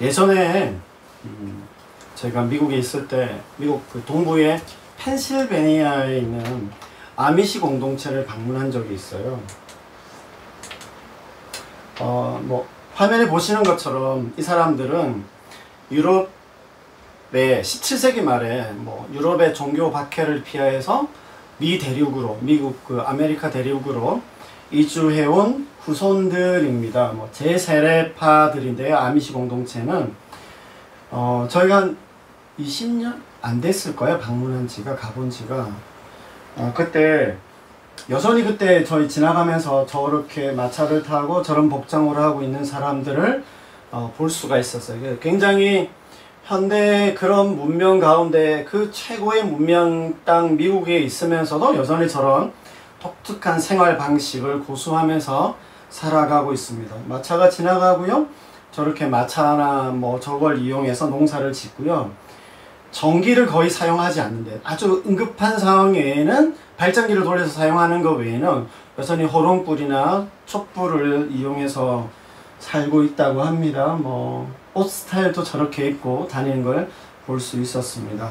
예전에 제가 미국에 있을 때 미국 그 동부의 펜실베니아에 있는 아미시 공동체를 방문한 적이 있어요. 뭐 화면에 보시는 것처럼 이 사람들은 유럽의 17세기 말에 뭐 유럽의 종교 박해를 피해서 미 대륙으로, 미국 그 아메리카 대륙으로 이주해온 후손들입니다. 뭐 제세례파들인데요. 아미시 공동체는 저희가 한 20년 안 됐을 거예요. 방문한 지가, 가본 지가. 그때 여전히 그때 저희 지나가면서 저렇게 마차를 타고 저런 복장을 하고 있는 사람들을 볼 수가 있었어요. 굉장히 현대 그런 문명 가운데 그 최고의 문명 땅 미국에 있으면서도 여전히 저런 독특한 생활 방식을 고수하면서 살아가고 있습니다. 마차가 지나가고요. 저렇게 마차나 뭐 저걸 이용해서 농사를 짓고요. 전기를 거의 사용하지 않는데 아주 응급한 상황에는 발전기를 돌려서 사용하는 것 외에는 여전히 호롱불이나 촛불을 이용해서 살고 있다고 합니다. 뭐 옷 스타일도 저렇게 입고 다니는 걸 볼 수 있었습니다.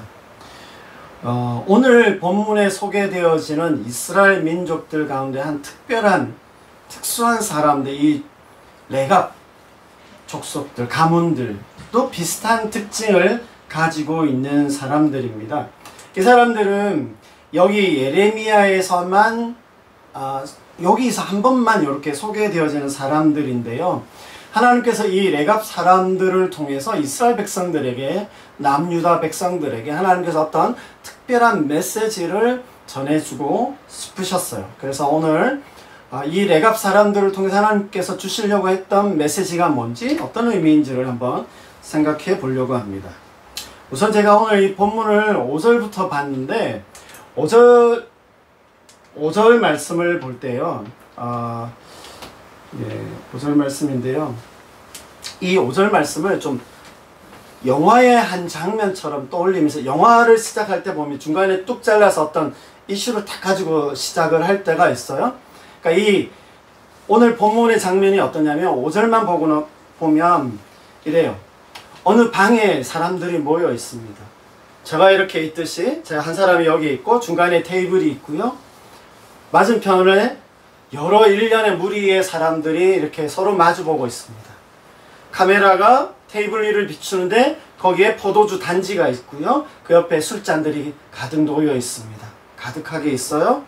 오늘 본문에 소개되어지는 이스라엘 민족들 가운데 한 특수한 사람들, 이 레갑 족속들, 가문들도 비슷한 특징을 가지고 있는 사람들입니다. 이 사람들은 여기 예레미야에서만 여기서 한 번만 이렇게 소개되어지는 사람들인데요. 하나님께서 이 레갑 사람들을 통해서 이스라엘 백성들에게, 남유다 백성들에게 하나님께서 어떤 특별한 메시지를 전해주고 싶으셨어요. 그래서 오늘 이 레갑 사람들을 통해서 하나님께서 주시려고 했던 메시지가 뭔지, 어떤 의미인지를 한번 생각해 보려고 합니다. 우선 제가 오늘 이 본문을 5절부터 봤는데 5절 말씀을 볼 때요. 5절 말씀인데요. 이 5절 말씀을 좀 영화의 한 장면처럼 떠올리면서, 영화를 시작할 때 보면 중간에 뚝 잘라서 어떤 이슈를 딱 가지고 시작을 할 때가 있어요. 그러니까 이 오늘 본문의 장면이 어떠냐면 5절만 보면 이래요. 어느 방에 사람들이 모여 있습니다. 제가 이렇게 있듯이 제가 한 사람이 여기 있고 중간에 테이블이 있고요. 맞은편에 여러 일련의 무리의 사람들이 이렇게 서로 마주보고 있습니다. 카메라가 테이블 위를 비추는데 거기에 포도주 단지가 있고요. 그 옆에 술잔들이 가득 놓여 있습니다. 가득하게 있어요.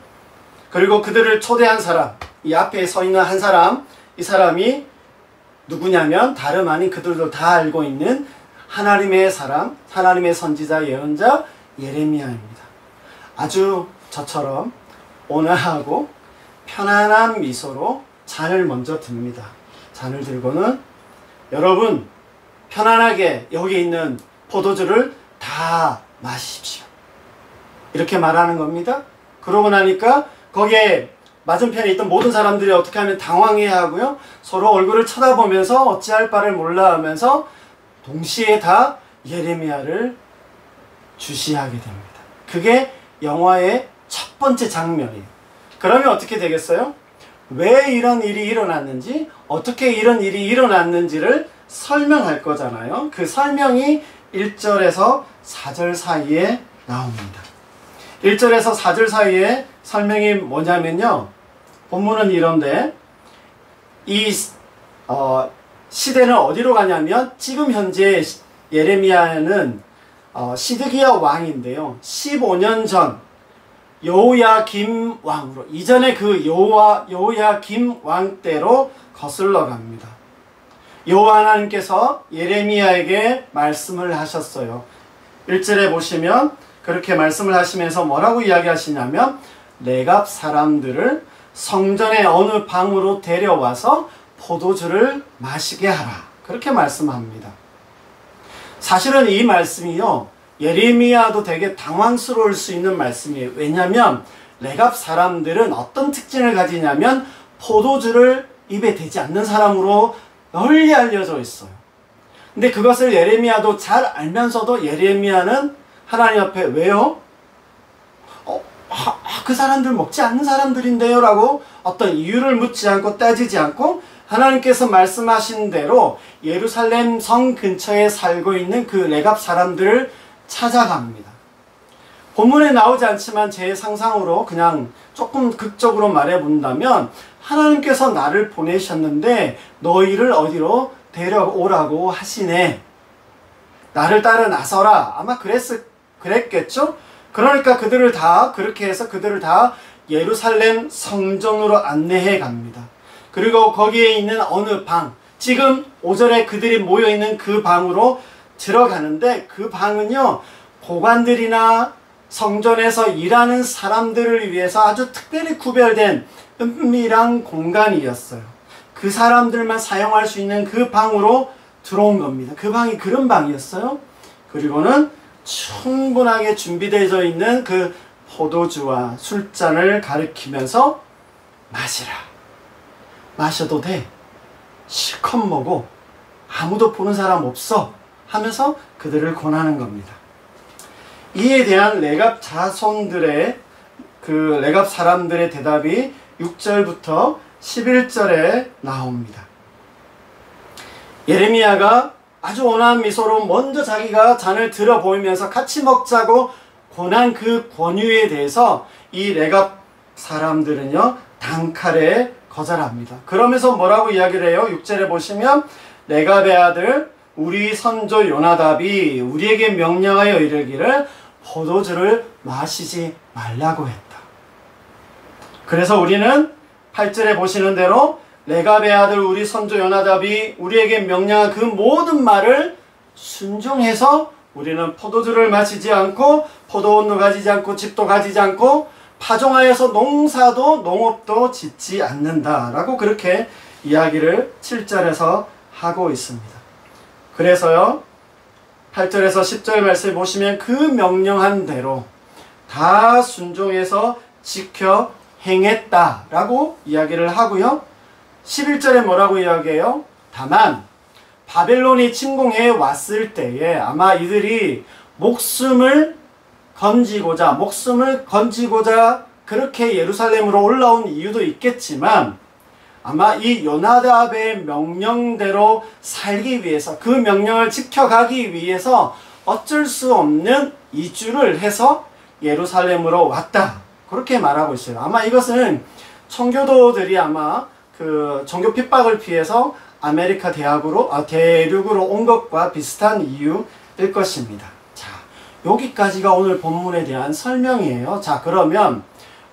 그리고 그들을 초대한 사람, 이 앞에 서 있는 한 사람, 이 사람이 누구냐면 다름 아닌 그들도 다 알고 있는 하나님의 사람, 하나님의 선지자 예언자 예레미야입니다. 아주 저처럼 온화하고 편안한 미소로 잔을 먼저 듭니다. 잔을 들고는 여러분 편안하게 여기 있는 포도주를 다 마십시오. 이렇게 말하는 겁니다. 그러고 나니까 거기에 맞은편에 있던 모든 사람들이 어떻게 하면 당황해야 하고요. 서로 얼굴을 쳐다보면서 어찌할 바를 몰라 하면서 동시에 다 예레미야를 주시하게 됩니다. 그게 영화의 첫 번째 장면이에요. 그러면 어떻게 되겠어요? 왜 이런 일이 일어났는지, 어떻게 이런 일이 일어났는지를 설명할 거잖아요. 그 설명이 1절에서 4절 사이에 나옵니다. 1절에서 4절 사이에 설명이 뭐냐면요. 본문은 이런데 이 시대는 어디로 가냐면 지금 현재 예레미야는 시드기야 왕인데요. 15년 전 여호야김 왕으로, 이전에 그 여호야김 왕 때로 거슬러 갑니다. 여호와 하나님께서 예레미야에게 말씀을 하셨어요. 1절에 보시면 그렇게 말씀을 하시면서 뭐라고 이야기하시냐면 레갑 사람들을 성전의 어느 방으로 데려와서 포도주를 마시게 하라. 그렇게 말씀합니다. 사실은 이 말씀이요, 예레미야도 되게 당황스러울 수 있는 말씀이에요. 왜냐하면 레갑 사람들은 어떤 특징을 가지냐면 포도주를 입에 대지 않는 사람으로 널리 알려져 있어요. 근데 그것을 예레미야도 잘 알면서도 예레미야는 하나님 앞에 왜요? 그 사람들 먹지 않는 사람들인데요 라고 어떤 이유를 묻지 않고 따지지 않고 하나님께서 말씀하신 대로 예루살렘 성 근처에 살고 있는 그 레갑 사람들을 찾아갑니다. 본문에 나오지 않지만 제 상상으로 그냥 조금 극적으로 말해본다면 하나님께서 나를 보내셨는데 너희를 어디로 데려오라고 하시네. 나를 따라 나서라. 아마 그랬겠죠? 그러니까 그렇게 해서 그들을 다 예루살렘 성전으로 안내해 갑니다. 그리고 거기에 있는 어느 방, 지금 5절에 그들이 모여있는 그 방으로 들어가는데 그 방은요, 고관들이나 성전에서 일하는 사람들을 위해서 아주 특별히 구별된 은밀한 공간이었어요. 그 사람들만 사용할 수 있는 그 방으로 들어온 겁니다. 그 방이 그런 방이었어요. 그리고는 충분하게 준비되어 있는 그 포도주와 술잔을 가리키면서 마시라. 마셔도 돼. 실컷 먹어. 아무도 보는 사람 없어. 하면서 그들을 권하는 겁니다. 이에 대한 레갑 자손들의 그 레갑 사람들의 대답이 6절부터 11절에 나옵니다. 예레미야가 아주 온화한 미소로 먼저 자기가 잔을 들어 보이면서 같이 먹자고 권한 그 권유에 대해서 이 레갑 사람들은요, 단칼에 거절합니다. 그러면서 뭐라고 이야기를 해요? 6절에 보시면 레갑의 아들 우리 선조 요나답이 우리에게 명령하여 이르기를 포도주를 마시지 말라고 했다. 그래서 우리는 8절에 보시는 대로 레갑의 아들 우리 선조 요나답이 우리에게 명령한 그 모든 말을 순종해서 우리는 포도주를 마시지 않고 포도원도 가지지 않고 집도 가지지 않고 파종하여서 농사도 농업도 짓지 않는다라고 그렇게 이야기를 7절에서 하고 있습니다. 그래서요, 8절에서 10절 말씀을 보시면 그 명령한 대로 다 순종해서 지켜 행했다라고 이야기를 하고요. 11절에 뭐라고 이야기해요? 다만 바벨론이 침공해 왔을 때에 아마 이들이 목숨을 건지고자 그렇게 예루살렘으로 올라온 이유도 있겠지만 아마 이 요나답의 명령대로 살기 위해서 그 명령을 지켜가기 위해서 어쩔 수 없는 이주를 해서 예루살렘으로 왔다. 그렇게 말하고 있어요. 아마 이것은 청교도들이 아마 그 종교 핍박을 피해서 아메리카 대륙으로 온 것과 비슷한 이유일 것입니다. 자, 여기까지가 오늘 본문에 대한 설명이에요. 자, 그러면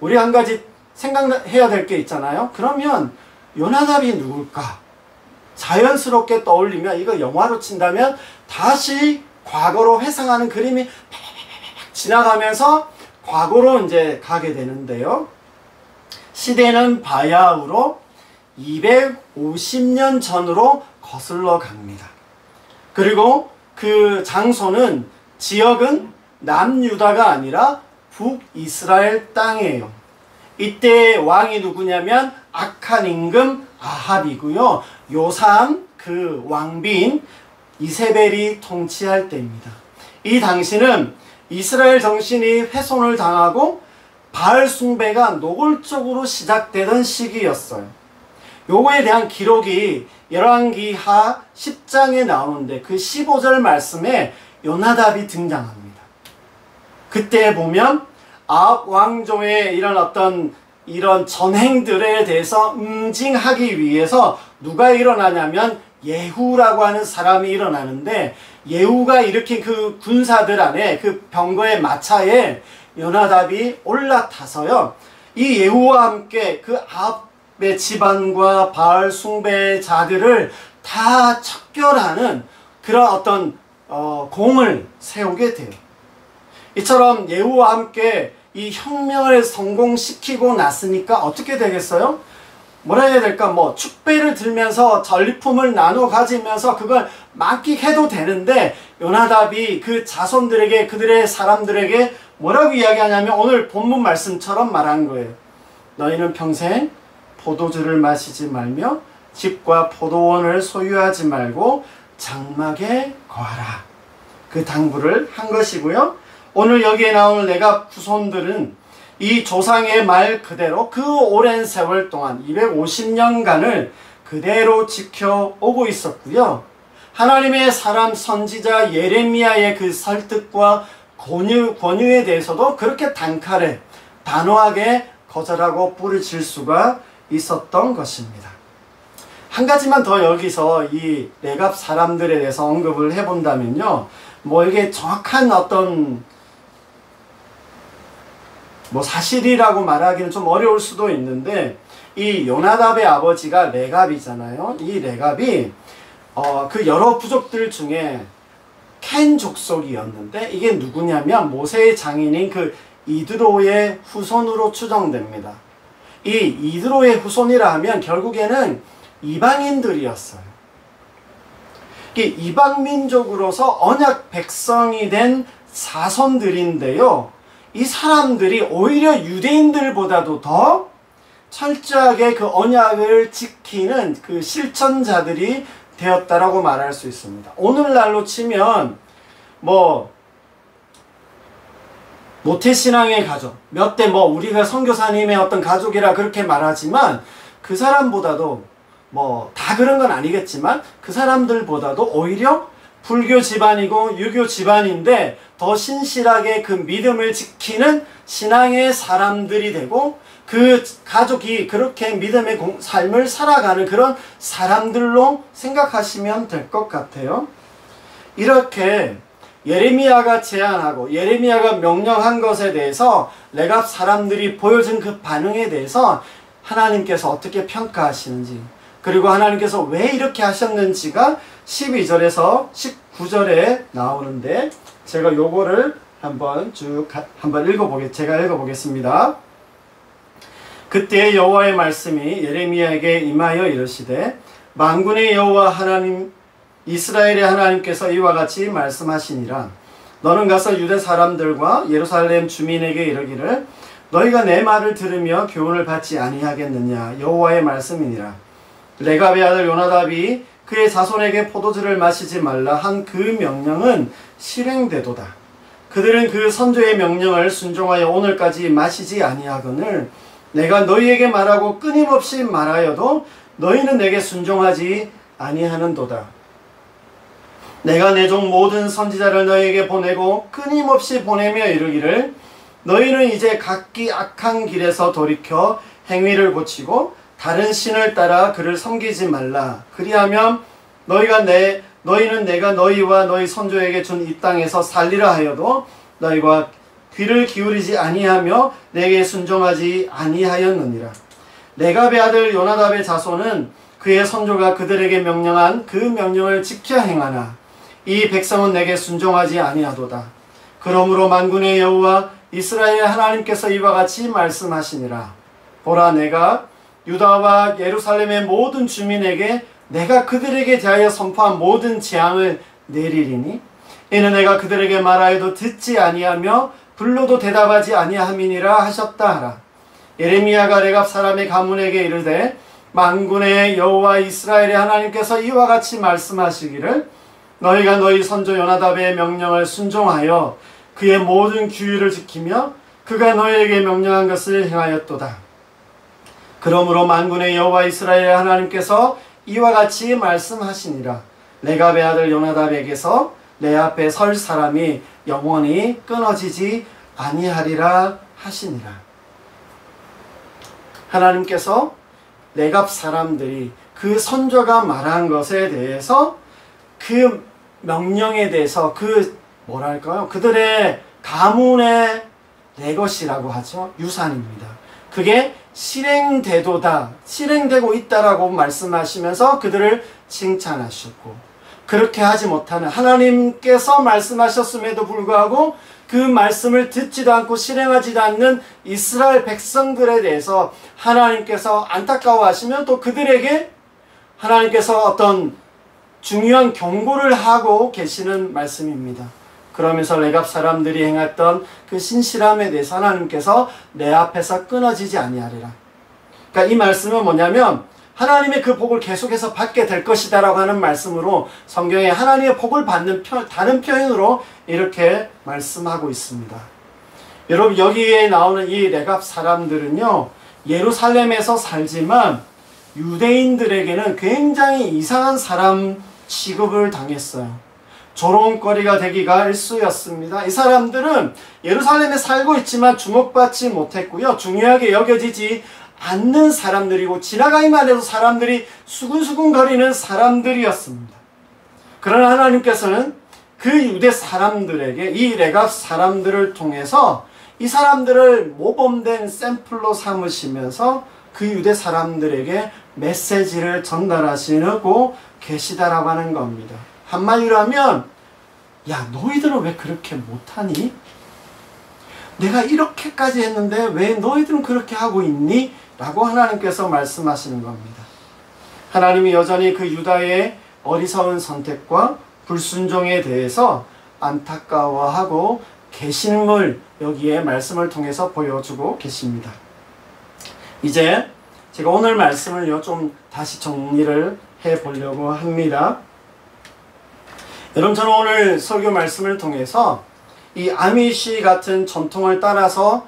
우리 한 가지 생각해야 될 게 있잖아요. 그러면 요나답이 누굴까? 자연스럽게 떠올리면 이거 영화로 친다면 다시 과거로 회상하는 그림이 지나가면서 과거로 이제 가게 되는데요. 시대는 바야흐로 250년 전으로 거슬러 갑니다. 그리고 그 장소는 지역은 남유다가 아니라 북이스라엘 땅이에요. 이때 왕이 누구냐면 악한 임금 아합이고요. 요삼 그 왕비인 이세벨이 통치할 때입니다. 이 당시는 이스라엘 정신이 훼손을 당하고 바알 숭배가 노골적으로 시작되던 시기였어요. 요거에 대한 기록이 열왕기하 10장에 나오는데 그 15절 말씀에 요나답이 등장합니다. 그때 보면 아합 왕조의 이런 전행들에 대해서 응징하기 위해서 누가 일어나냐면 예후라고 하는 사람이 일어나는데, 예후가 일으킨 그 군사들 안에 그 병거의 마차에 요나답이 올라타서요, 이 예후와 함께 그 아합의 집안과 바알 숭배자들을 다 척결하는 그런 어떤 공을 세우게 돼요. 이처럼 예후와 함께 이 혁명을 성공시키고 났으니까 어떻게 되겠어요? 뭐라 해야 될까? 축배를 들면서 전리품을 나눠 가지면서 그걸 만끽해도 되는데, 요나답이 그 자손들에게, 그들의 사람들에게 뭐라고 이야기하냐면 오늘 본문 말씀처럼 말한 거예요. 너희는 평생 포도주를 마시지 말며 집과 포도원을 소유하지 말고 장막에 거하라. 그 당부를 한 것이고요. 오늘 여기에 나오는 레갑 후손들은 이 조상의 말 그대로 그 오랜 세월 동안 250년간을 그대로 지켜오고 있었고요. 하나님의 사람 선지자 예레미야의 그 설득과 권유에 대해서도 그렇게 단호하게 거절하고 뿌리칠 수가 있었던 것입니다. 한 가지만 더 여기서 이 레갑 사람들에 대해서 언급을 해본다면요, 뭐 이게 정확한 어떤 뭐 사실이라고 말하기는 좀 어려울 수도 있는데, 이 요나답의 아버지가 레갑이잖아요. 이 레갑이 그 여러 부족들 중에 켄 족속이었는데, 이게 누구냐면 모세의 장인인 그 이드로의 후손으로 추정됩니다. 이 이드로의 후손이라 하면 결국에는 이방인들이었어요. 이방 민족으로서 언약 백성이 된 자손들인데요, 이 사람들이 오히려 유대인들보다도 더 철저하게 그 언약을 지키는 그 실천자들이 되었다라고 말할 수 있습니다. 오늘날로 치면 뭐 모태신앙의 가족, 몇 대 뭐 우리가 선교사님의 어떤 가족이라 그렇게 말하지만, 그 사람보다도 뭐 다 그런 건 아니겠지만 그 사람들보다도 오히려 불교 집안이고 유교 집안인데 더 신실하게 그 믿음을 지키는 신앙의 사람들이 되고, 그 가족이 그렇게 믿음의 삶을 살아가는 그런 사람들로 생각하시면 될 것 같아요. 이렇게 예레미야가 제안하고 예레미야가 명령한 것에 대해서 레갑 사람들이 보여준 그 반응에 대해서 하나님께서 어떻게 평가하시는지, 그리고 하나님께서 왜 이렇게 하셨는지가 12절에서 19절에 나오는데, 제가 요거를 한번 제가 읽어보겠습니다. 그때 여호와의 말씀이 예레미야에게 임하여 이르시되, 만군의 여호와 하나님 이스라엘의 하나님께서 이와 같이 말씀하시니라. 너는 가서 유대 사람들과 예루살렘 주민에게 이르기를, 너희가 내 말을 들으며 교훈을 받지 아니하겠느냐. 여호와의 말씀이니라. 레갑의 아들 요나답이 그의 자손에게 포도주를 마시지 말라 한 그 명령은 실행되도다. 그들은 그 선조의 명령을 순종하여 오늘까지 마시지 아니하거늘 내가 너희에게 말하고 끊임없이 말하여도 너희는 내게 순종하지 아니하는도다. 내가 내 종 모든 선지자를 너희에게 보내고 끊임없이 보내며 이르기를, 너희는 이제 각기 악한 길에서 돌이켜 행위를 고치고 다른 신을 따라 그를 섬기지 말라. 그리하면 너희는 내가 너희와 너희 선조에게 준 이 땅에서 살리라 하여도 너희가 귀를 기울이지 아니하며 내게 순종하지 아니하였느니라. 레갑의 아들 요나답의 자손은 그의 선조가 그들에게 명령한 그 명령을 지켜 행하나 이 백성은 내게 순종하지 아니하도다. 그러므로 만군의 여호와 이스라엘 하나님께서 이와 같이 말씀하시니라. 보라, 내가 유다와 예루살렘의 모든 주민에게 내가 그들에게 대하여 선포한 모든 재앙을 내리리니 이는 내가 그들에게 말하여도 듣지 아니하며 불러도 대답하지 아니함이니라 하셨다 하라. 예레미야가 레갑 사람의 가문에게 이르되, 만군의 여호와 이스라엘의 하나님께서 이와 같이 말씀하시기를, 너희가 너희 선조 요나답의 명령을 순종하여 그의 모든 규율을 지키며 그가 너희에게 명령한 것을 행하였도다. 그러므로 만군의 여호와 이스라엘의 하나님께서 이와 같이 말씀하시니라. 레갑의 아들 요나답에게서 내 앞에 설 사람이 영원히 끊어지지 아니하리라 하시니라. 하나님께서 레갑 사람들이 그 선조가 말한 것에 대해서, 그 명령에 대해서, 그들의 가문의 내 것이라고 하죠. 유산입니다. 그게 실행되도다, 실행되고 있다라고 말씀하시면서 그들을 칭찬하셨고, 그렇게 하지 못하는, 하나님께서 말씀하셨음에도 불구하고 그 말씀을 듣지도 않고 실행하지도 않는 이스라엘 백성들에 대해서 하나님께서 안타까워하시면 또 그들에게 하나님께서 어떤 중요한 경고를 하고 계시는 말씀입니다. 그러면서 레갑 사람들이 행했던 그 신실함에 대해서 하나님께서 내 앞에서 끊어지지 아니하리라. 그러니까 이 말씀은 뭐냐면 하나님의 그 복을 계속해서 받게 될 것이다 라고 하는 말씀으로, 성경에 하나님의 복을 받는 다른 표현으로 이렇게 말씀하고 있습니다. 여러분, 여기에 나오는 이 레갑 사람들은요, 예루살렘에서 살지만 유대인들에게는 굉장히 이상한 사람 취급을 당했어요. 조롱거리가 되기가 일쑤였습니다. 이 사람들은 예루살렘에 살고 있지만 주목받지 못했고요. 중요하게 여겨지지 않는 사람들이고 지나가기만 해도 사람들이 수근수근거리는 사람들이었습니다. 그러나 하나님께서는 그 유대 사람들에게 이 레갑 사람들을 통해서 이 사람들을 모범된 샘플로 삼으시면서 그 유대 사람들에게 메시지를 전달하시고 계시다라고 하는 겁니다. 한마디로 하면 야, 너희들은 왜 그렇게 못하니? 내가 이렇게까지 했는데 왜 너희들은 그렇게 하고 있니? 라고 하나님께서 말씀하시는 겁니다. 하나님이 여전히 그 유다의 어리석은 선택과 불순종에 대해서 안타까워하고 계심을 여기에 말씀을 통해서 보여주고 계십니다. 이제 제가 오늘 말씀을요 좀 다시 정리를 해보려고 합니다. 여러분, 저는 오늘 설교 말씀을 통해서 이 아미시 같은 전통을 따라서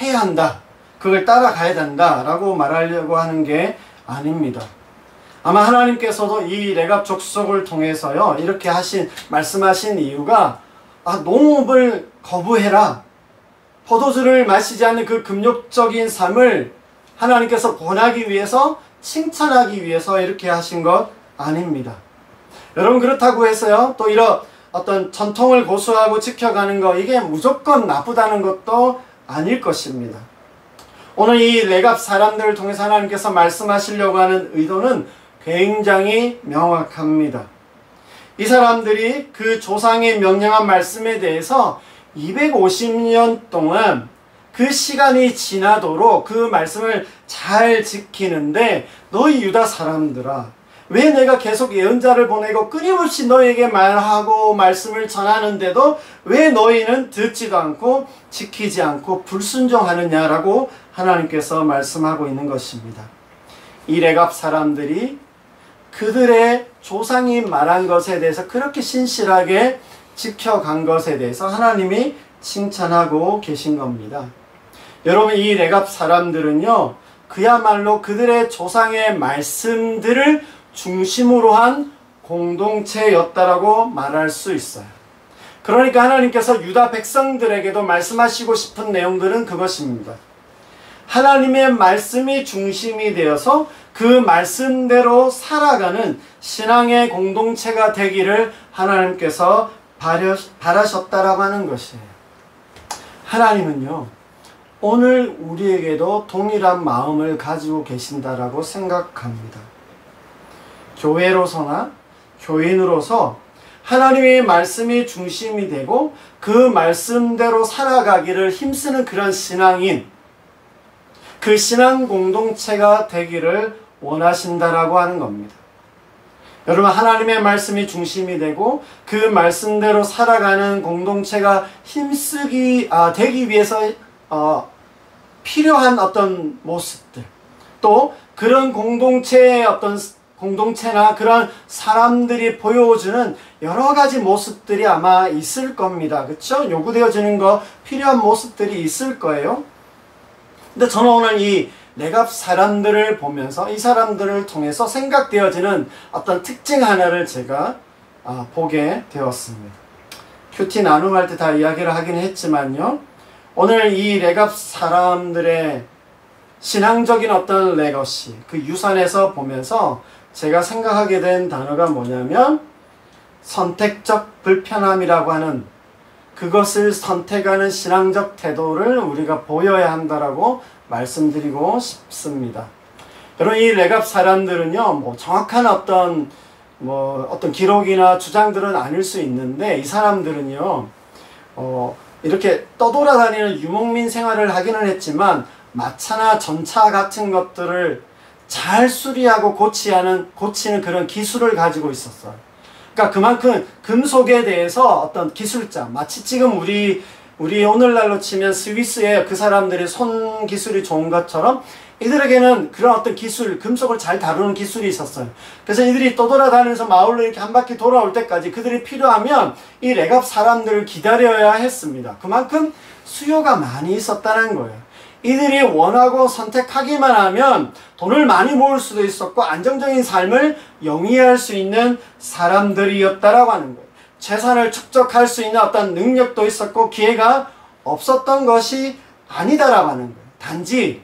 해야 한다, 그걸 따라가야 된다 라고 말하려고 하는 게 아닙니다. 아마 하나님께서도 이 레갑 족속을 통해서요 이렇게 말씀하신 이유가 농업을 거부해라, 포도주를 마시지 않는 그 금욕적인 삶을 하나님께서 권하기 위해서, 칭찬하기 위해서 이렇게 하신 것 아닙니다. 여러분, 그렇다고 해서요 또 이런 어떤 전통을 고수하고 지켜가는 거, 이게 무조건 나쁘다는 것도 아닐 것입니다. 오늘 이 레갑 사람들을 통해서 하나님께서 말씀하시려고 하는 의도는 굉장히 명확합니다. 이 사람들이 그 조상의 명령한 말씀에 대해서 250년 동안 그 시간이 지나도록 그 말씀을 잘 지키는데, 너희 유다 사람들아, 왜 내가 계속 예언자를 보내고 끊임없이 너에게 말하고 말씀을 전하는데도 왜 너희는 듣지도 않고 지키지 않고 불순종하느냐라고 하나님께서 말씀하고 있는 것입니다. 이 레갑 사람들이 그들의 조상이 말한 것에 대해서 그렇게 신실하게 지켜간 것에 대해서 하나님이 칭찬하고 계신 겁니다. 여러분, 이 레갑 사람들은요 그야말로 그들의 조상의 말씀들을 중심으로 한 공동체였다라고 말할 수 있어요. 그러니까 하나님께서 유다 백성들에게도 말씀하시고 싶은 내용들은 그것입니다. 하나님의 말씀이 중심이 되어서 그 말씀대로 살아가는 신앙의 공동체가 되기를 하나님께서 바라셨다라고 하는 것이에요. 하나님은요 오늘 우리에게도 동일한 마음을 가지고 계신다라고 생각합니다. 교회로서나 교인으로서 하나님의 말씀이 중심이 되고 그 말씀대로 살아가기를 힘쓰는 그런 신앙인, 그 신앙 공동체가 되기를 원하신다라고 하는 겁니다. 여러분, 하나님의 말씀이 중심이 되고 그 말씀대로 살아가는 공동체가 되기 위해서 필요한 어떤 모습들, 또 그런 공동체의 어떤 공동체나 그런 사람들이 보여주는 여러 가지 모습들이 아마 있을 겁니다. 그렇죠? 요구되어지는 거, 필요한 모습들이 있을 거예요. 근데 저는 오늘 이 레갑 사람들을 보면서 이 사람들을 통해서 생각되어지는 어떤 특징 하나를 제가 보게 되었습니다. 큐티 나눔할 때 다 이야기를 하긴 했지만요, 오늘 이 레갑 사람들의 신앙적인 어떤 레거시, 그 유산에서 보면서 제가 생각하게 된 단어가 뭐냐면 선택적 불편함이라고 하는, 그것을 선택하는 신앙적 태도를 우리가 보여야 한다라고 말씀드리고 싶습니다. 여러분, 이 레갑 사람들은요 정확한 어떤 기록이나 주장들은 아닐 수 있는데, 이 사람들은요 이렇게 떠돌아다니는 유목민 생활을 하기는 했지만 마차나 전차 같은 것들을 잘 수리하고 고치는 그런 기술을 가지고 있었어요. 그러니까 그만큼 금속에 대해서 어떤 기술자, 마치 지금 우리 오늘날로 치면 스위스의 그 사람들의 손 기술이 좋은 것처럼 이들에게는 그런 어떤 기술, 금속을 잘 다루는 기술이 있었어요. 그래서 이들이 떠돌아다니면서 마을로 이렇게 한 바퀴 돌아올 때까지 그들이 필요하면 이 레갑 사람들을 기다려야 했습니다. 그만큼 수요가 많이 있었다는 거예요. 이들이 원하고 선택하기만 하면 돈을 많이 모을 수도 있었고 안정적인 삶을 영위할 수 있는 사람들이었다라고 하는 거예요. 재산을 축적할 수 있는 어떤 능력도 있었고 기회가 없었던 것이 아니다라고 하는 거예요. 단지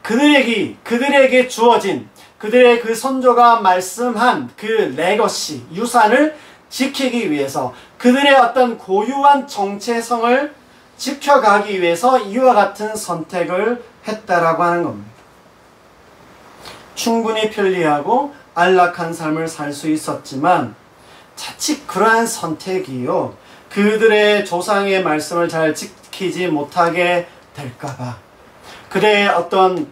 그들에게 주어진 그들의 그 선조가 말씀한 그 레거시, 유산을 지키기 위해서 그들의 어떤 고유한 정체성을 지켜가기 위해서 이와 같은 선택을 했다라고 하는 겁니다. 충분히 편리하고 안락한 삶을 살 수 있었지만 자칫 그러한 선택이요 그들의 조상의 말씀을 잘 지키지 못하게 될까봐 그들의 어떤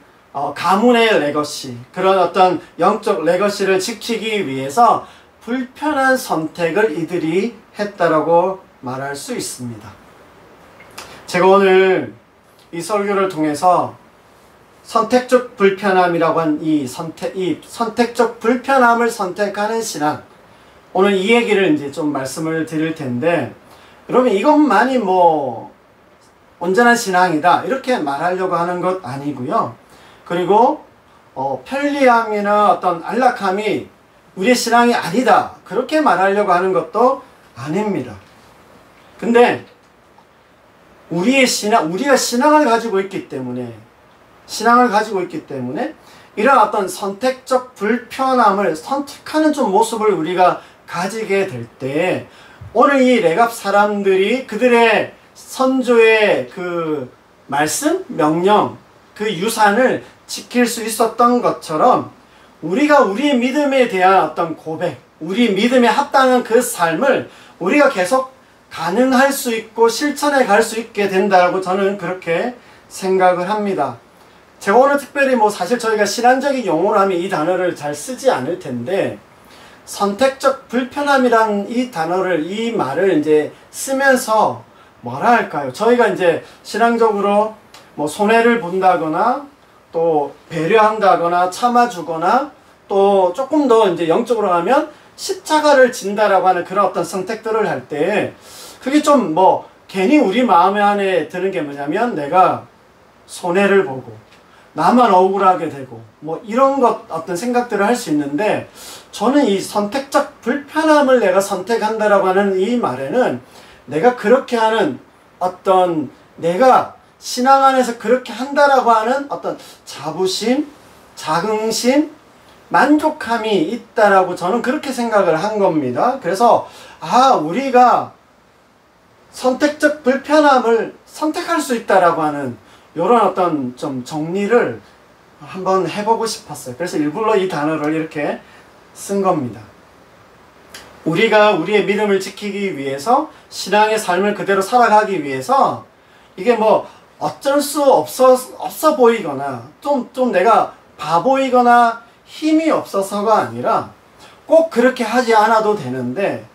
가문의 레거시, 그런 어떤 영적 레거시를 지키기 위해서 불편한 선택을 이들이 했다라고 말할 수 있습니다. 제가 오늘 이 설교를 통해서 선택적 불편함이라고 한 이 선택적 불편함을 선택하는 신앙, 오늘 이 얘기를 이제 좀 말씀을 드릴 텐데, 여러분 이것만이 뭐 온전한 신앙이다 이렇게 말하려고 하는 것 아니고요. 그리고 편리함이나 어떤 안락함이 우리의 신앙이 아니다 그렇게 말하려고 하는 것도 아닙니다. 근데 우리가 신앙을 가지고 있기 때문에 이런 어떤 선택적 불편함을 선택하는 좀 모습을 우리가 가지게 될 때 오늘 이 레갑 사람들이 그들의 선조의 그 말씀, 명령, 그 유산을 지킬 수 있었던 것처럼 우리가 우리의 믿음에 대한 어떤 고백, 우리 믿음에 합당한 그 삶을 우리가 계속 가능할 수 있고 실천해 갈 수 있게 된다고 저는 그렇게 생각을 합니다. 제가 오늘 특별히 사실 저희가 신앙적인 용어로 하면 이 단어를 잘 쓰지 않을 텐데 선택적 불편함이란 이 말을 이제 쓰면서 뭐라 할까요? 저희가 이제 신앙적으로 손해를 본다거나 또 배려한다거나 참아주거나 또 조금 더 이제 영적으로 하면 십자가를 진다라고 하는 그런 어떤 선택들을 할 때 그게 좀 괜히 우리 마음 안에 드는 게 뭐냐면 내가 손해를 보고 나만 억울하게 되고 이런 어떤 생각들을 할 수 있는데 저는 이 선택적 불편함을 내가 선택한다라고 하는 이 말에는 내가 그렇게 하는 어떤 내가 신앙 안에서 그렇게 한다라고 하는 어떤 자부심, 자긍심, 만족함이 있다라고 저는 그렇게 생각을 한 겁니다. 그래서 우리가 선택적 불편함을 선택할 수 있다라고 하는 이런 어떤 좀 정리를 한번 해보고 싶었어요. 그래서 일부러 이 단어를 이렇게 쓴 겁니다. 우리가 우리의 믿음을 지키기 위해서 신앙의 삶을 그대로 살아가기 위해서 이게 어쩔 수 없어 보이거나 좀 내가 바보이거나 힘이 없어서가 아니라 꼭 그렇게 하지 않아도 되는데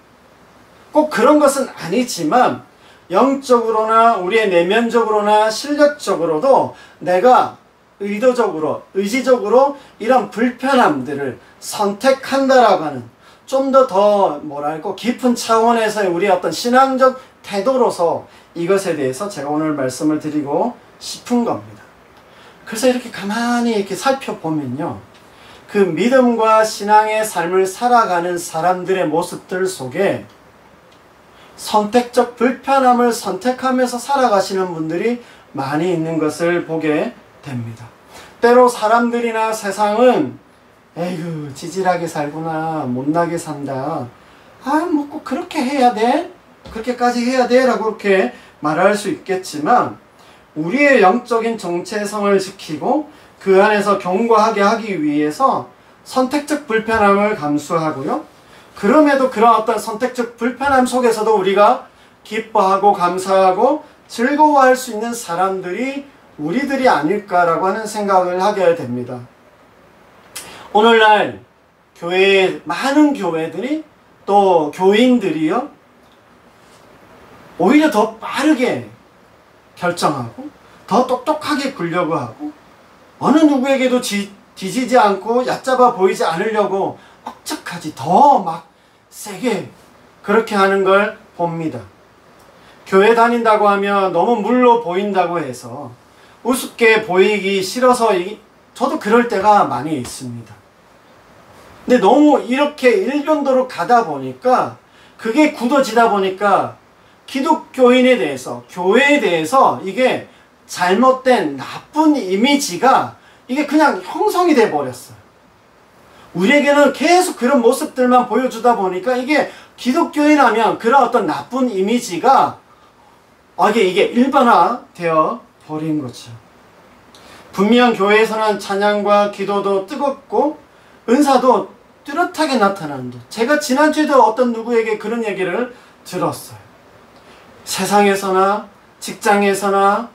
꼭 그런 것은 아니지만 영적으로나 우리의 내면적으로나 실력적으로도 내가 의지적으로 이런 불편함들을 선택한다라고 하는 좀 더 뭐랄까 깊은 차원에서의 우리의 어떤 신앙적 태도로서 이것에 대해서 제가 오늘 말씀을 드리고 싶은 겁니다. 그래서 이렇게 가만히 이렇게 살펴보면요. 그 믿음과 신앙의 삶을 살아가는 사람들의 모습들 속에 선택적 불편함을 선택하면서 살아가시는 분들이 많이 있는 것을 보게 됩니다. 때로 사람들이나 세상은 에휴 지질하게 살구나 못나게 산다 꼭 그렇게 해야 돼? 그렇게까지 해야 돼? 라고 그렇게 말할 수 있겠지만 우리의 영적인 정체성을 지키고 그 안에서 견고하게 하기 위해서 선택적 불편함을 감수하고요. 그럼에도 그런 어떤 선택적 불편함 속에서도 우리가 기뻐하고 감사하고 즐거워할 수 있는 사람들이 우리들이 아닐까라고 하는 생각을 하게 됩니다. 오늘날 많은 교회들이 또 교인들이요. 오히려 더 빠르게 결정하고 더 똑똑하게 굴려고 하고 어느 누구에게도 뒤지지 않고 얕잡아 보이지 않으려고 억측하지 더 세게 그렇게 하는 걸 봅니다. 교회 다닌다고 하면 너무 물로 보인다고 해서 우습게 보이기 싫어서 저도 그럴 때가 많이 있습니다. 근데 너무 이렇게 일변도로 가다 보니까 그게 굳어지다 보니까 기독교인에 대해서, 교회에 대해서 이게 잘못된 나쁜 이미지가 이게 그냥 형성이 돼 버렸어요. 우리에게는 계속 그런 모습들만 보여주다 보니까 이게 기독교인하면 그런 어떤 나쁜 이미지가 이게 일반화되어 버린 거죠. 분명 교회에서는 찬양과 기도도 뜨겁고 은사도 뚜렷하게 나타나는데, 제가 지난주에도 어떤 누구에게 그런 얘기를 들었어요. 세상에서나 직장에서나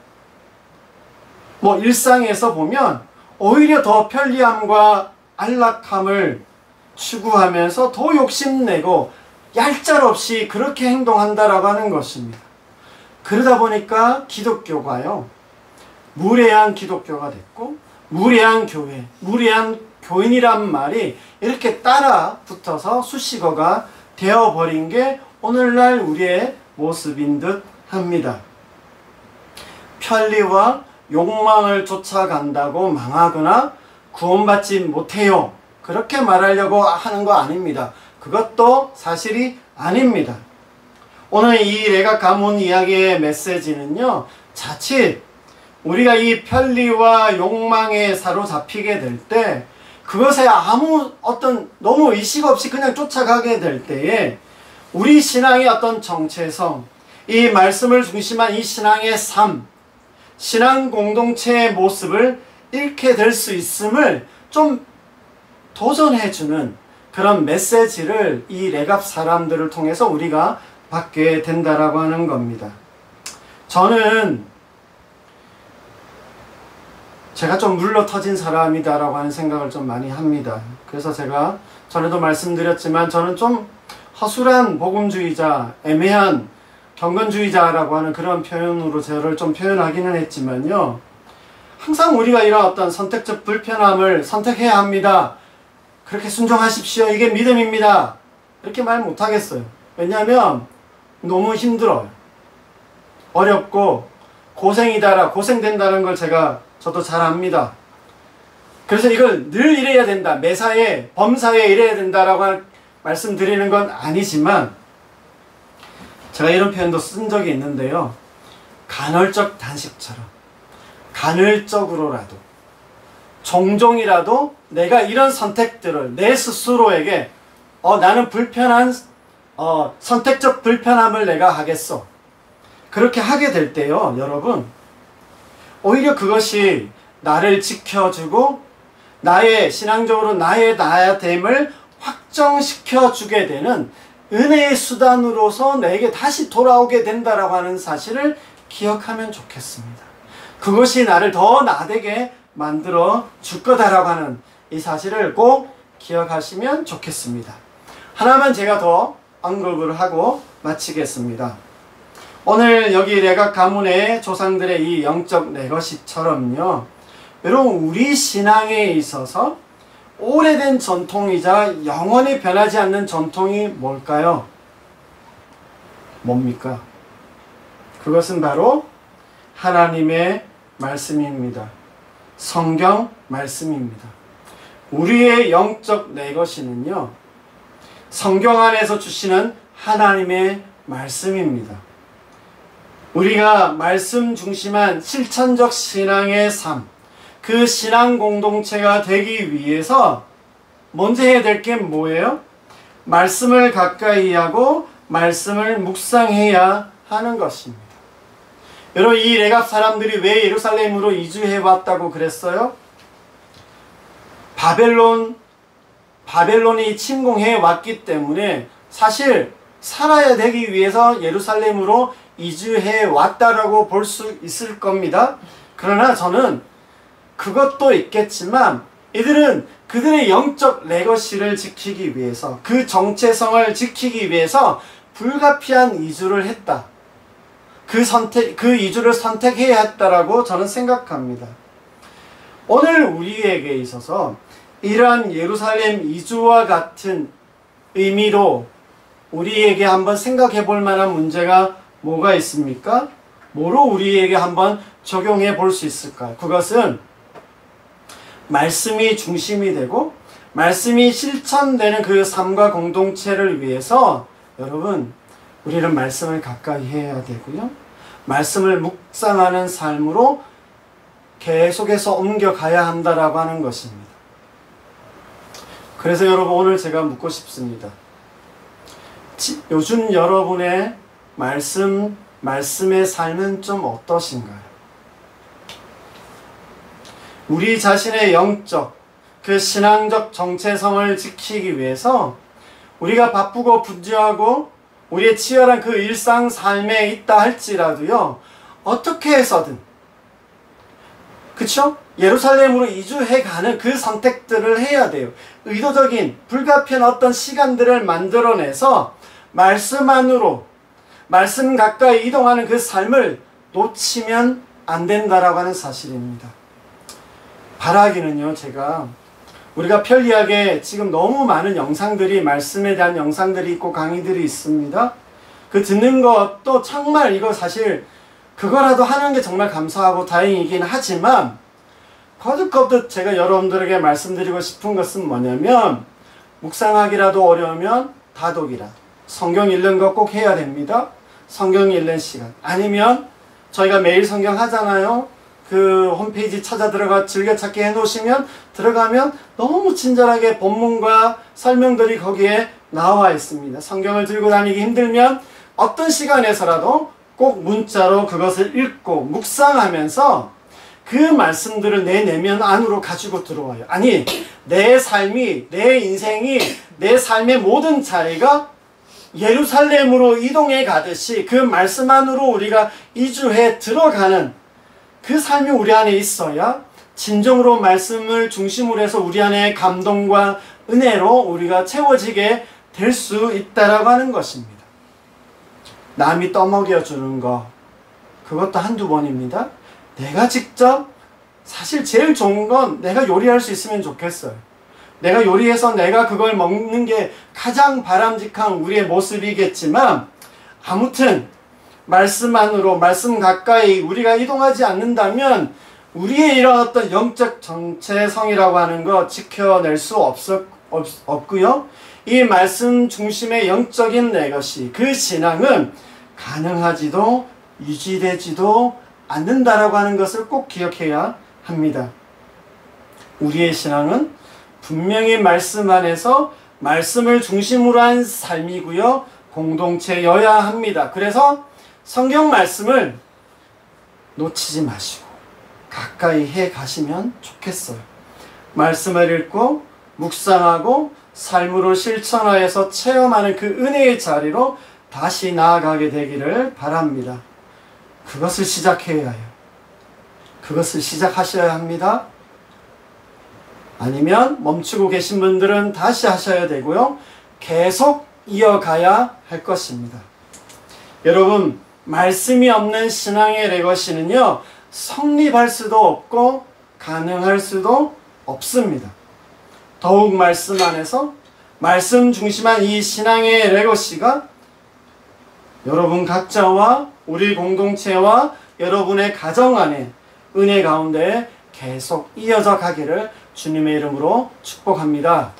일상에서 보면 오히려 더 편리함과 안락함을 추구하면서 더 욕심내고 얄짤없이 그렇게 행동한다라고 하는 것입니다. 그러다 보니까 기독교가요, 무례한 기독교가 됐고 무례한 교회, 무례한 교인이란 말이 이렇게 따라 붙어서 수식어가 되어버린 게 오늘날 우리의 모습인 듯 합니다. 편리와 욕망을 쫓아간다고 망하거나 구원받지 못해요, 그렇게 말하려고 하는 거 아닙니다. 그것도 사실이 아닙니다. 오늘 이 레각 가문 이야기의 메시지는요, 자칫 우리가 이 편리와 욕망에 사로잡히게 될 때, 그것에 아무 어떤 너무 의식 없이 그냥 쫓아가게 될 때에 우리 신앙의 어떤 정체성, 이 말씀을 중심한 이 신앙의 삶, 신앙 공동체의 모습을 잃게 될 수 있음을 좀 도전해주는 그런 메시지를 이 레갑 사람들을 통해서 우리가 받게 된다라고 하는 겁니다. 저는 제가 좀 물러터진 사람이다라고 하는 생각을 좀 많이 합니다. 그래서 제가 전에도 말씀드렸지만 저는 좀 허술한 복음주의자, 애매한 경건주의자라고 하는 그런 표현으로 저를 좀 표현하기는 했지만요, 항상 우리가 이런 어떤 선택적 불편함을 선택해야 합니다, 그렇게 순종하십시오, 이게 믿음입니다, 이렇게 말 못하겠어요. 왜냐하면 너무 힘들어요. 어렵고 고생된다는 걸 저도 잘 압니다. 그래서 이걸 늘 이래야 된다, 매사에 범사에 이래야 된다라고 말씀드리는 건 아니지만, 제가 이런 표현도 쓴 적이 있는데요, 간헐적 단식처럼 간헐적으로라도 종종이라도 내가 이런 선택들을 내 스스로에게 나는 불편한 선택적 불편함을 내가 하겠어, 그렇게 하게 될 때요, 여러분, 오히려 그것이 나를 지켜주고 나의 신앙적으로 나의 나됨을 확정시켜주게 되는 은혜의 수단으로서 내게 다시 돌아오게 된다라고 하는 사실을 기억하면 좋겠습니다. 그것이 나를 더 나되게 만들어 줄 거다라고 하는 이 사실을 꼭 기억하시면 좋겠습니다. 하나만 제가 더 언급을 하고 마치겠습니다. 오늘 여기 레각 가문의 조상들의 이 영적 레거시처럼요, 여러분, 우리 신앙에 있어서 오래된 전통이자 영원히 변하지 않는 전통이 뭘까요? 뭡니까? 그것은 바로 하나님의 말씀입니다. 성경 말씀입니다. 우리의 영적 레거시는요, 성경 안에서 주시는 하나님의 말씀입니다. 우리가 말씀 중심한 실천적 신앙의 삶, 그 신앙 공동체가 되기 위해서 먼저 해야 될 게 뭐예요? 말씀을 가까이 하고 말씀을 묵상해야 하는 것입니다. 여러분, 이 레갑 사람들이 왜 예루살렘으로 이주해 왔다고 그랬어요? 바벨론이 침공해 왔기 때문에 사실 살아야 되기 위해서 예루살렘으로 이주해 왔다라고 볼 수 있을 겁니다. 그러나 저는 그것도 있겠지만 이들은 그들의 영적 레거시를 지키기 위해서, 그 정체성을 지키기 위해서 불가피한 이주를 했다. 그 이주를 선택해야 했다라고 저는 생각합니다. 오늘 우리에게 있어서 이러한 예루살렘 이주와 같은 의미로 우리에게 한번 생각해 볼 만한 문제가 뭐가 있습니까? 뭐로 우리에게 한번 적용해 볼 수 있을까요? 그것은 말씀이 중심이 되고 말씀이 실천되는 그 삶과 공동체를 위해서 여러분 우리는 말씀을 가까이 해야 되고요. 말씀을 묵상하는 삶으로 계속해서 옮겨가야 한다라고 하는 것입니다. 그래서 여러분 오늘 제가 묻고 싶습니다. 요즘 여러분의 말씀의 삶은 좀 어떠신가요? 우리 자신의 영적, 그 신앙적 정체성을 지키기 위해서 우리가 바쁘고 분주하고 우리의 치열한 그 일상 삶에 있다 할지라도요, 어떻게 해서든, 그쵸? 예루살렘으로 이주해 가는 그 선택들을 해야 돼요. 의도적인, 불가피한 어떤 시간들을 만들어내서 말씀 안으로, 말씀 가까이 이동하는 그 삶을 놓치면 안 된다라고 하는 사실입니다. 바라기는요, 제가 우리가 편리하게 지금 너무 많은 영상들이 말씀에 대한 영상들이 있고 강의들이 있습니다. 그 듣는 것도 정말 이거 사실 그거라도 하는 게 정말 감사하고 다행이긴 하지만 거듭거듭 제가 여러분들에게 말씀드리고 싶은 것은 뭐냐면 묵상하기라도 어려우면 다독이라 성경 읽는 거 꼭 해야 됩니다. 성경 읽는 시간 아니면 저희가 매일 성경 하잖아요. 그 홈페이지 찾아 들어가 즐겨찾기 해놓으시면 들어가면 너무 친절하게 본문과 설명들이 거기에 나와 있습니다. 성경을 들고 다니기 힘들면 어떤 시간에서라도 꼭 문자로 그것을 읽고 묵상하면서 그 말씀들을 내 내면 안으로 가지고 들어와요. 아니 내 삶이 내 인생이 내 삶의 모든 자리가 예루살렘으로 이동해 가듯이 그 말씀 안으로 우리가 이주해 들어가는 그 삶이 우리 안에 있어야 진정으로 말씀을 중심으로 해서 우리 안에 감동과 은혜로 우리가 채워지게 될 수 있다라고 하는 것입니다. 남이 떠먹여주는 거 그것도 한두 번입니다. 내가 직접 사실 제일 좋은 건 내가 요리할 수 있으면 좋겠어요. 내가 요리해서 내가 그걸 먹는 게 가장 바람직한 우리의 모습이겠지만 아무튼 말씀 안으로 말씀 가까이 우리가 이동하지 않는다면 우리의 이런 어떤 영적 정체성이라고 하는 거 지켜낼 수 없고요. 이 말씀 중심의 영적인 내 것이 그 신앙은 가능하지도 유지되지도 않는다라고 하는 것을 꼭 기억해야 합니다. 우리의 신앙은 분명히 말씀 안에서 말씀을 중심으로 한 삶이고요. 공동체여야 합니다. 그래서 성경 말씀을 놓치지 마시고 가까이 해 가시면 좋겠어요. 말씀을 읽고 묵상하고 삶으로 실천하여서 체험하는 그 은혜의 자리로 다시 나아가게 되기를 바랍니다. 그것을 시작해야 해요. 그것을 시작하셔야 합니다. 아니면 멈추고 계신 분들은 다시 하셔야 되고요. 계속 이어가야 할 것입니다. 여러분 말씀이 없는 신앙의 레거시는요 성립할 수도 없고 가능할 수도 없습니다. 더욱 말씀 안에서 말씀 중심한 이 신앙의 레거시가 여러분 각자와 우리 공동체와 여러분의 가정 안에 은혜 가운데 계속 이어져 가기를 주님의 이름으로 축복합니다.